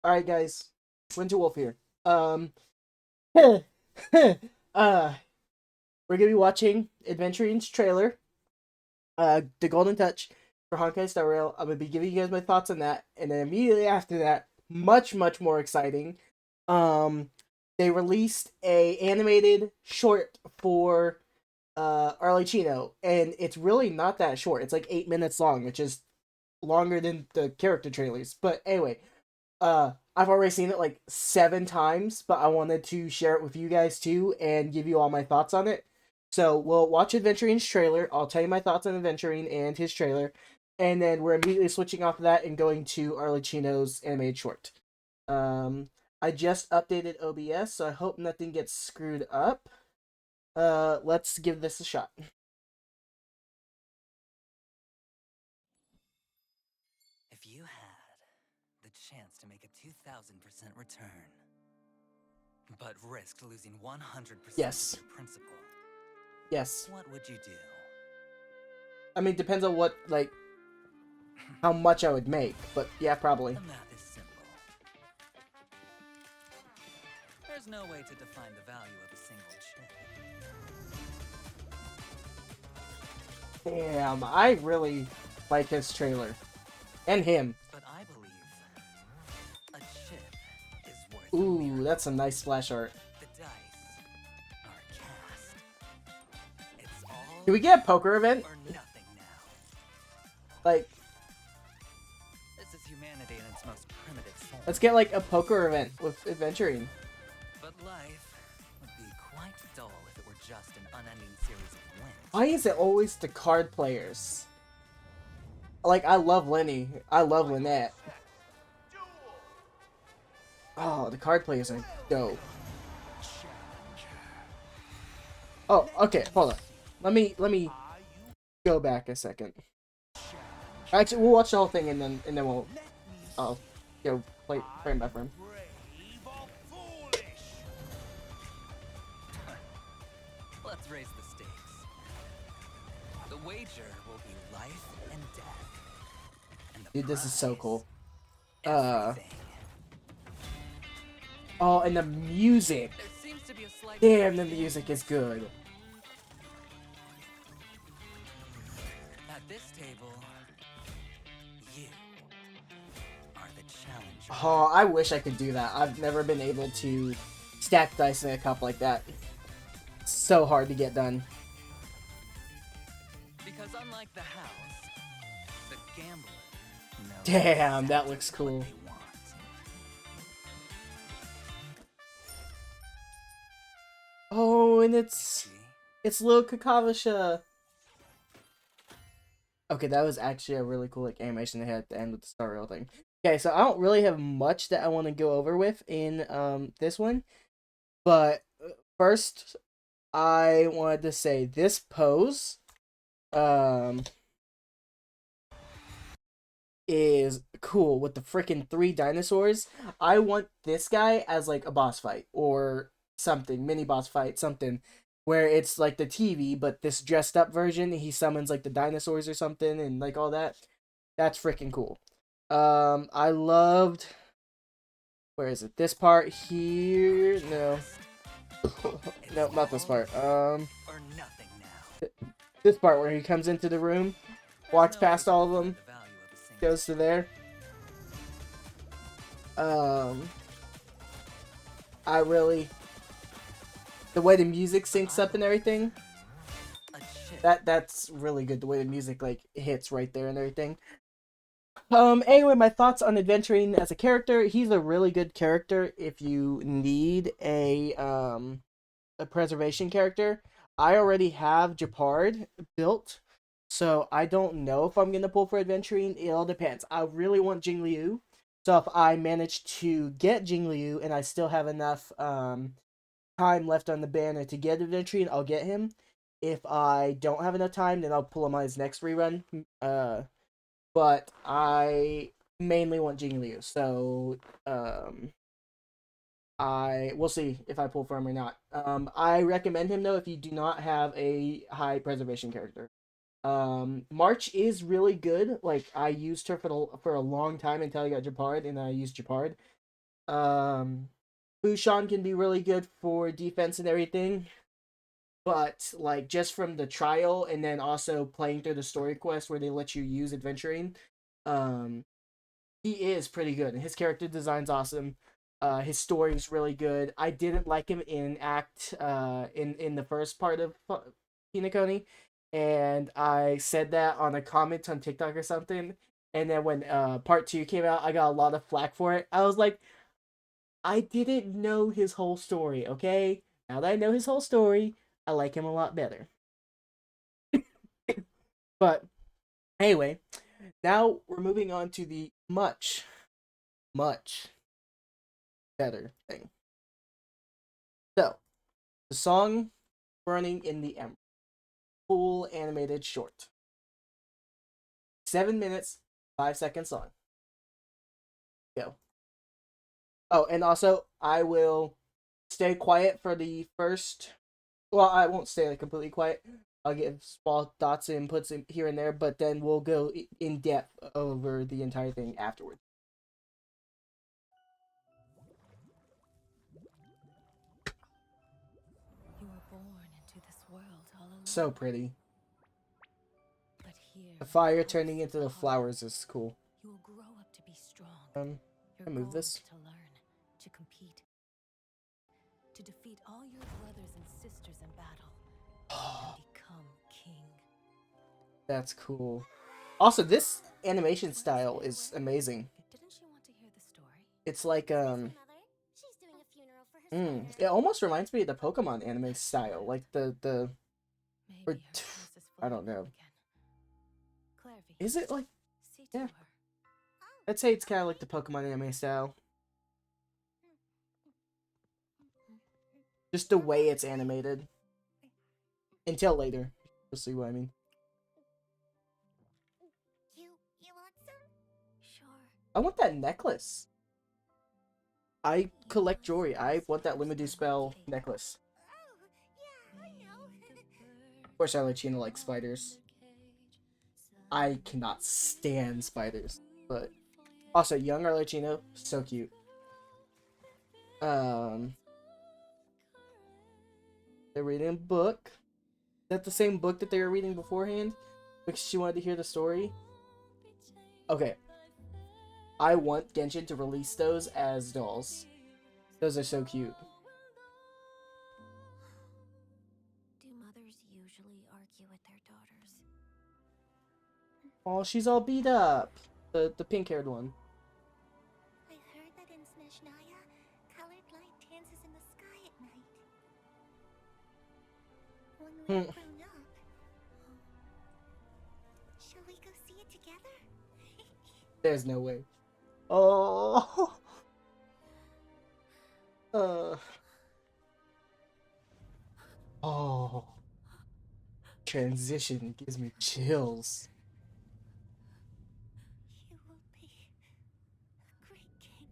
Alright, guys. Winter Wolf here. Uh, we're gonna be watching Aventurines trailer, The Golden Touch for Honkai Star Rail. I'm gonna be giving you guys my thoughts on that, and then immediately after that, much more exciting. Um, they released a animated short for Arlecchino, and it's really not that short. It's like 8 minutes long, which is longer than the character trailers. But anyway, I've already seen it like 7 times, but I wanted to share it with you guys too and give you all my thoughts on it. So we'll watch Adventurine's trailer. I'll tell you my thoughts on Adventurine and his trailer, and then we're immediately switching off of that and going to Arlecchino's animated short. Um, I just updated OBS, so I hope nothing gets screwed up. Let's give this a shot. If you had the chance to make a 2,000% return, but risked losing 100% Yes, of your principal, yes. what would you do? I mean, depends on what how much I would make, but yeah, probably. The math is simple. There's no way to define the value of a single chip. Damn, I really like his trailer. And him. But I believe a chip is worth Ooh, that's some nice splash art. the dice are cast. It's all Can we get a poker event? or nothing now. Like, This is humanity in its most primitive form. let's get like a poker event with Adventuring. But life would be quite dull if it were just an unending series of wins. Why is it always the card players? Like, I love Lenny. I love Lynette. Oh, the card players are dope. Oh, okay, hold on. Let me go back a second. Actually, we'll watch the whole thing and then we'll go play frame by frame. Let's raise the stakes. The wager will be life and death. And the Dude, this is so cool. everything. Oh, and the music. There seems to be a slight Damn, the music is good. At this table, you are the challenger. Oh, I wish I could do that. I've never been able to stack dice in a cup like that. It's so hard to get done. Because unlike the house, the gambler knows Damn, that exactly looks what cool. they want. Oh, and it's See? Lil Kakavasha. Okay, that was actually a really cool like animation they had at the end with the Star Rail thing. Okay, so I don't really have much that I want to go over with in this one, but first I wanted to say this pose is cool with the freaking 3 dinosaurs. I want this guy as like a boss fight or something, mini boss fight, something where it's like the TV, but this dressed up version, he summons like the dinosaurs or something and like all that. That's freaking cool. I loved, where is it? This part here? No. No, not this part. Or nothing now. This part where he comes into the room, walks past all of them, The value of a single goes to there. I really, the way the music syncs up and everything, a chip. that's really good. The way the music like hits right there and everything. Anyway, my thoughts on Adventuring as a character. He's a really good character if you need a preservation character. I already have Japard built, so I don't know if I'm gonna pull for Adventuring. It all depends. I really want Jingliu, so if I manage to get Jingliu and I still have enough time left on the banner to get Adventuring, I'll get him. If I don't have enough time, then I'll pull him on his next rerun. But I mainly want Jingliu, so we'll see if I pull for him or not. I recommend him though if you do not have a high preservation character. March is really good. Like I used her for a long time until I got Japard, and I used Japard. Bushan can be really good for defense and everything, but like just from the trial and then also playing through the story quest where they let you use Aventurine, um, he is pretty good. His character design's awesome. His story's really good. I didn't like him in in the first part of Hinokoni, and I said that on a comment on TikTok or something. And then when part two came out, I got a lot of flack for it. I was like, I didn't know his whole story. Okay, now that I know his whole story, I like him a lot better. But anyway, now we're moving on to the much better thing. So, the song Burning in the Emerald. Full animated short. 7 minutes, 5 seconds long. Go. Oh, and also, I will stay quiet for the first. Well, I won't stay like completely quiet. I'll give small dots and inputs in here and there, but then we'll go in depth over the entire thing afterwards. You were born into this world all alone. So pretty. But here, The fire close turning to into the heart, flowers is cool. You will grow up to be strong. I Your move goal this. is to learn, to compete, to defeat all your brothers and sisters in battle, and become king. That's cool. Also, this animation style is amazing. Didn't she want to hear the story? It's like She's doing a funeral for her it almost reminds me of the Pokemon anime style, like the Maybe or her curse is I don't flooding know. up again. Clairvy, Is it like see to yeah. her. I'd say it's kind of like the Pokemon anime style. Just the way it's animated. Until later. You'll see what I mean. You want some? Sure. I want that necklace. I collect jewelry. I want that Limited Spell necklace. Oh, yeah, I know. Of course, Arlecchino likes spiders. I cannot stand spiders. But also, young Arlecchino, so cute. They're reading a book. Is that the same book that they were reading beforehand? Because she wanted to hear the story? Okay. I want Genshin to release those as dolls. Those are so cute. Do mothers usually argue with their daughters? Oh, she's all beat up. The pink-haired one. I heard that in Snezhnaya, colored light dances in the sky at night. When we're grown up, shall we go see it together? There's no way. Oh. Oh. Transition gives me chills. You will be a great king.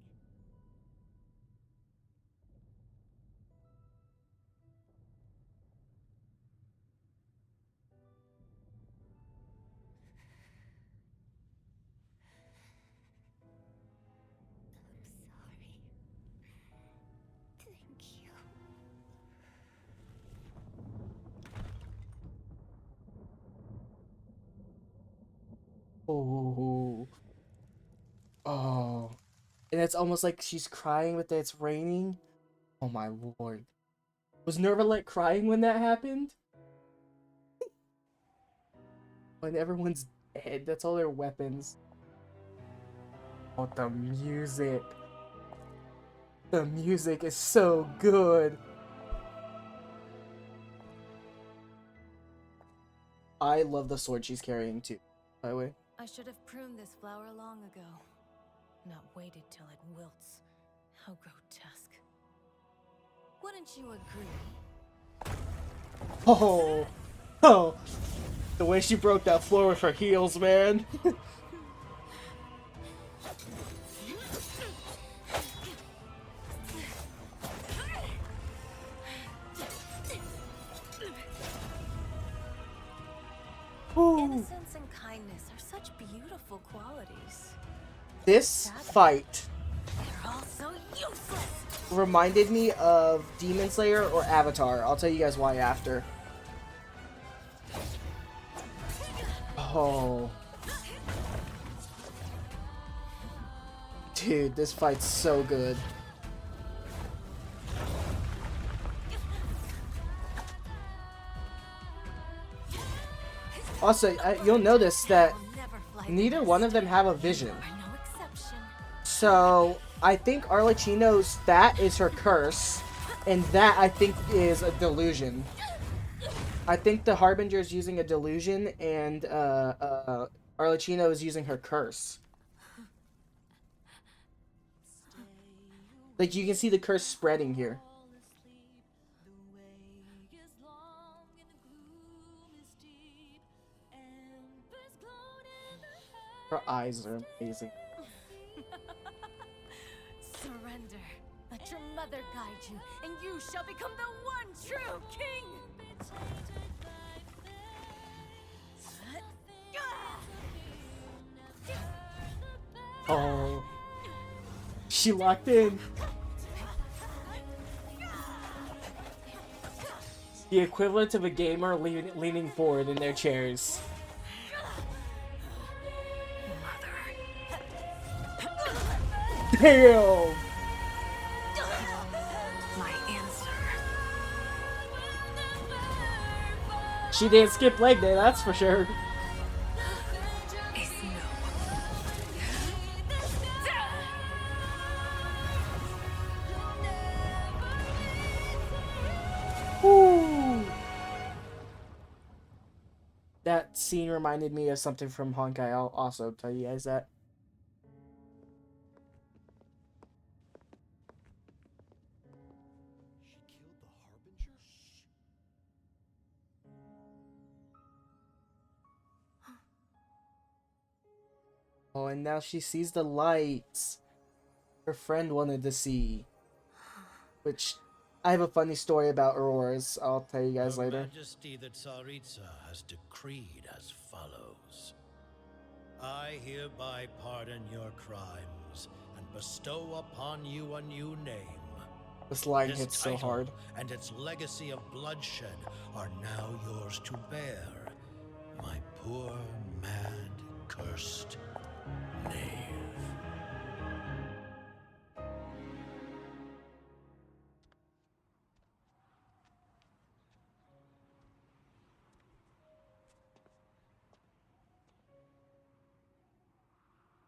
I'm sorry. Thank you. Oh. Oh. And it's almost like she's crying with that it's raining. Oh my lord. Was Nervalette crying when that happened? When everyone's dead, that's all their weapons. Oh, the music. The music is so good. I love the sword she's carrying too, by the way. I should have pruned this flower long ago. Not waited till it wilts. How grotesque. Wouldn't you agree? Oh, oh, the way she broke that floor with her heels, man. Ooh. Innocence and kindness are such beautiful qualities. This fight They're all so useless. reminded me of Demon Slayer or Avatar. I'll tell you guys why after. Oh. Dude, this fight's so good. Also, you'll notice that neither one of them have a vision. So, I think Arlecchinos, that is her curse, and that, I think, is a delusion. I think the Harbinger is using a delusion, and Arlecchino is using her curse. Like, you can see the curse spreading here. Her eyes are amazing. Surrender. Let your mother guide you, and you shall become the one true king! Oh. She locked in. The equivalent of a gamer leaning forward in their chairs. Damn! My answer. She didn't skip leg day, that's for sure. Is Woo! That scene reminded me of something from Honkai. I'll also tell you guys that. Oh, and now she sees the lights her friend wanted to see. Which, I have a funny story about Auroras. I'll tell you guys later. Majesty the Tsaritsa has decreed as follows. I hereby pardon your crimes and bestow upon you a new name. This line This hits so title hard. and its legacy of bloodshed are now yours to bear. My poor, mad, cursed knave.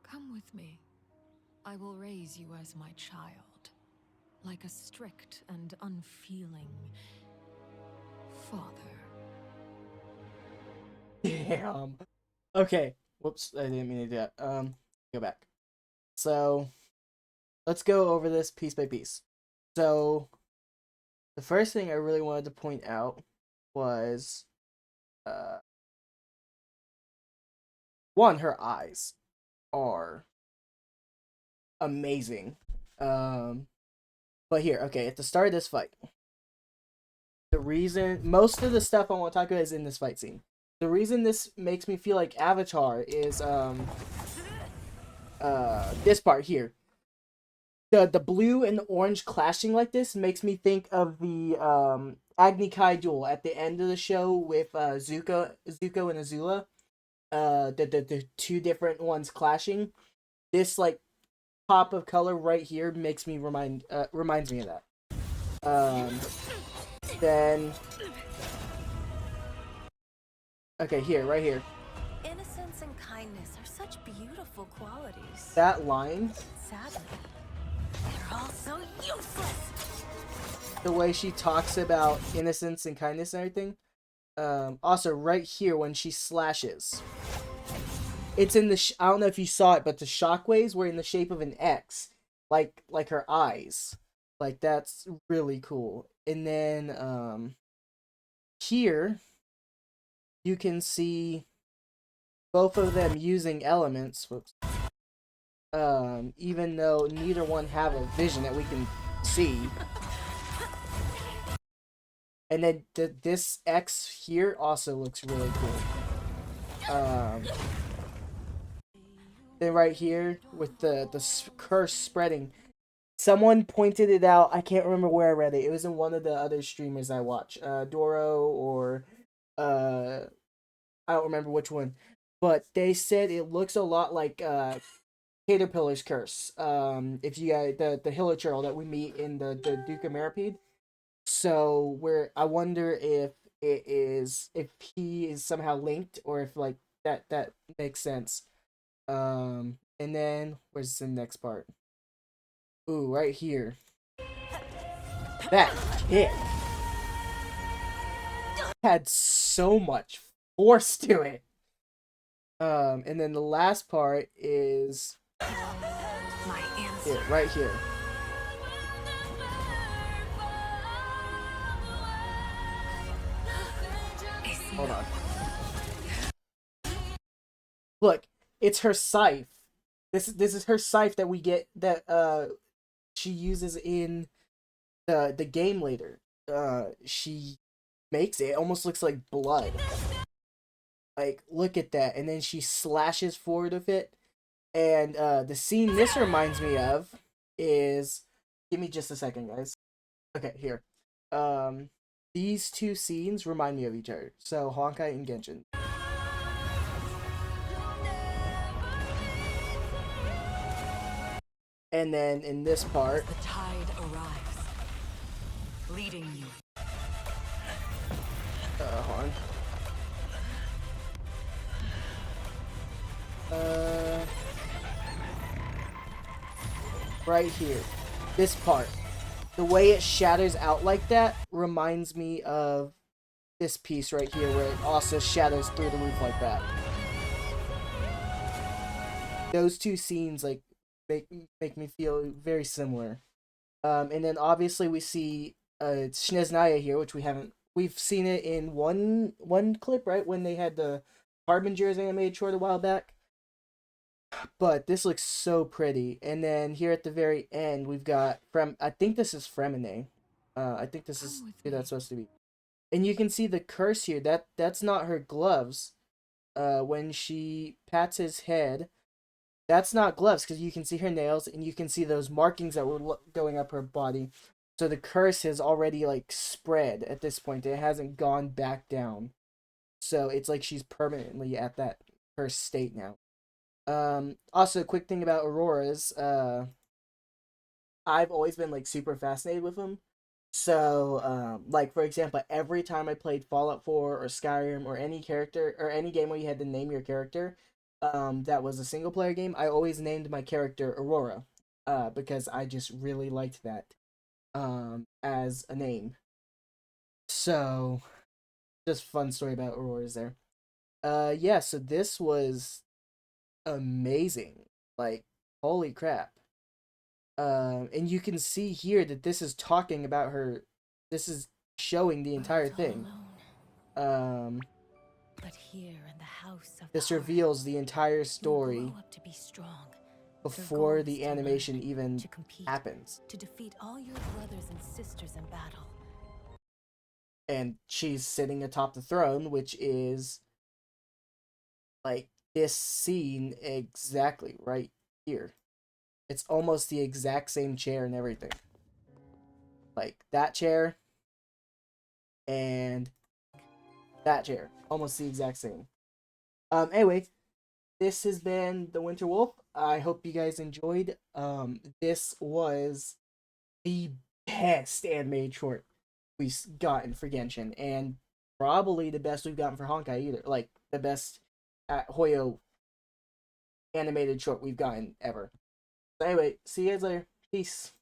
Come with me. I will raise you as my child, like a strict and unfeeling father. Damn. Okay. Whoops, I didn't mean to do that. Go back. So, let's go over this piece by piece. So, the first thing I really wanted to point out was, one, her eyes are amazing. But here, okay, at the start of this fight, the reason, most of the stuff I want to talk about is in this fight scene. The reason this makes me feel like Avatar is, this part here. The blue and the orange clashing like this makes me think of the, Agni Kai duel at the end of the show with, Zuko and Azula. The two different ones clashing. This, like, pop of color right here makes me reminds me of that. Then, okay, here, right here. Innocence and kindness are such beautiful qualities. That line, Sadly, they're all so useless. the way she talks about innocence and kindness and everything. Also, right here when she slashes, it's in the. I don't know if you saw it, but the shockwaves were in the shape of an X, like her eyes. Like, that's really cool. And then here you can see both of them using elements. Whoops. Even though neither one have a vision that we can see. And then this X here also looks really cool. Then right here with the curse spreading, someone pointed it out. I can't remember where I read it. It was in one of the other streamers I watch, Doro or uh, I don't remember which one, but they said it looks a lot like Caterpillar's Curse. If you got the Hilichurl that we meet in the Duke of Meripede. So where I wonder if he is somehow linked or if like that makes sense. And then where's the next part? Ooh, right here. That kick had so much force to it. And then the last part is My answer. here, right here. Hold on. Look, it's her scythe. This is her scythe that we get that she uses in the game later. She makes it. It almost looks like blood. Like, look at that. And then she slashes forward with it. And the scene this reminds me of is, give me just a second, guys. Okay, here. These two scenes remind me of each other. So Honkai and Genshin. And then in this part, The tide arrives, leading you. hold on. Right here, this part, the way it shatters out like that reminds me of this piece right here, where it also shatters through the roof like that. Those two scenes like make me feel very similar. And then obviously we see Snezhnaya here, which we've seen it in one clip, right, when they had the Harbingers animated short a while back. But this looks so pretty. And then here at the very end, we've got I think this is Fremine. I think this is who that's supposed to be. And you can see the curse here. That's not her gloves. When she pats his head, that's not gloves because you can see her nails and you can see those markings that were going up her body. So the curse has already like spread at this point. It hasn't gone back down. So it's like she's permanently at that cursed state now. Also, a quick thing about Auroras. I've always been like super fascinated with them. So, like for example, every time I played Fallout 4 or Skyrim or any character or any game where you had to name your character, that was a single player game, I always named my character Aurora, because I just really liked that, as a name. So, just fun story about Auroras there. Yeah, so this was amazing. Like, holy crap. And you can see here that this is talking about her. This is showing the entire thing. But here in the house of This the reveals the entire You'll story grow up to be strong. before Your the goal is to animation learn, even to compete, happens. to defeat all your brothers and sisters in battle. And she's sitting atop the throne, which is like this scene exactly right here. It's almost the exact same chair and everything. Like that chair and that chair. Almost the exact same. Anyway, this has been The Winter Wolf. I hope you guys enjoyed. This was the best animated short we've gotten for Genshin, and probably the best we've gotten for Honkai either. Like, the best Hoyo animated short we've gotten ever. So anyway, see you guys later. Peace.